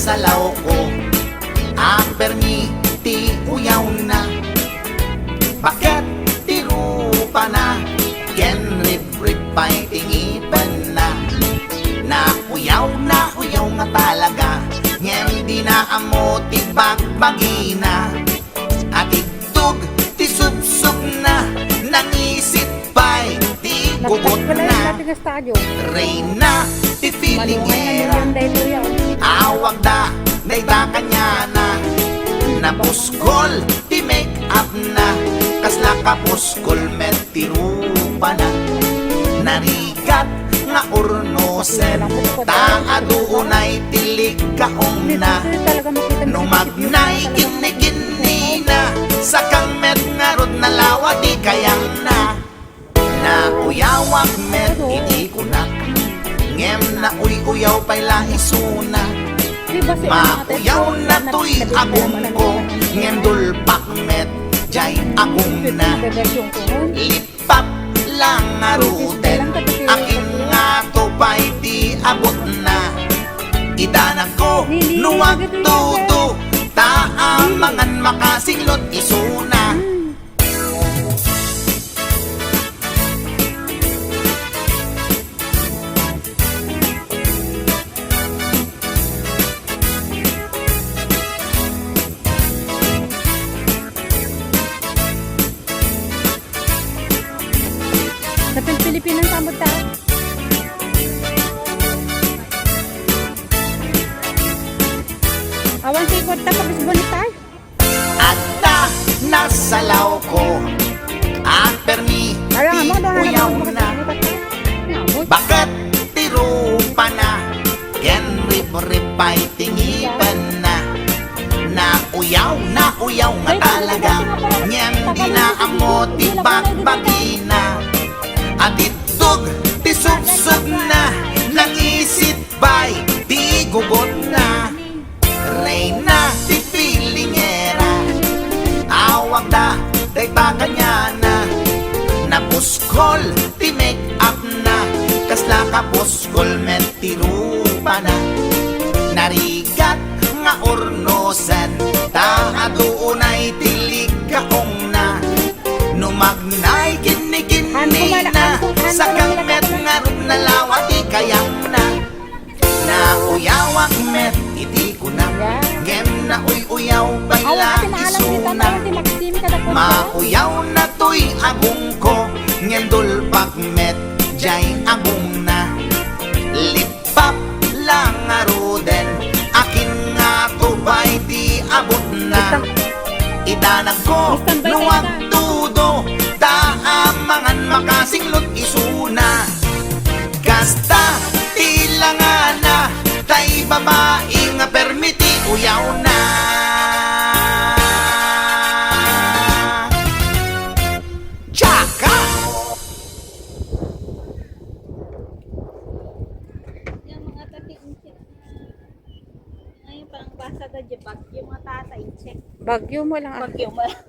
nasalaw ko, ang permiti uyaw na. Bakit tirupa na, ken rip-rip pa'y tingipan na. Uyaw nga talaga, ngem di na amo tibagbagi na. At itug ti subsub na, nangisit pa'y ti gugot na. Reyna ti filingera, awag da dayta kanya na. Napuskol ti make up na, kasla kapuskol met ti rupa na. Narigat nga urnosen, taadunay tilig kaong na. Numagnay kini na, sakang met nga rod na lawa di kayang na. Nauyawag met hindi ko na, ngem na uyaw pa'y laisuna. Mauyaw na to'y agong ko, ngem dulpak met jay agong na. Lipap lang nga ruten, akin nga to pa'y di abot na. Idanak ko, nuwag tuto, taamangan makasinglot isuna. Sa Pilipinas samot ta. Awan si kwarta pagis bonitay. At nasalaw ko, ang permiti uyaw na. Bakit tirupa na, ken rip-rip pa'y tingipan na. Uyaw nga talaga, ngem di na amo tibagbagi na. At itug ti subsub na, nangisit pa'y ti gugot na. Reyna ti filingera, awag da dayta kanya na. Napuskol ti make up na, kasla kapuskol met ti rupa na. Narigat nga urnosan, taadunay tilig kaong na. Numagnay kini na, sakang met nga rod na lawa di kayang na. Nauyawak met iti ko na, ngem na uyaw pala isuna. Mauyaw na to'y agong ko, ngem dulpak met jay agong na. Lipap lang nga roden, akin nga to ba'y di abot na. Idanag ko, luwag tudo, taamangan makasinglot isuna. Kasta tila nga na, tay babae nga permiti uyaw na. Tsaka! Yung mga tati-incheck na ngayon parang basa da di bagyo mga tata-incheck. Bagyo mo lang. Bagyo mo lang.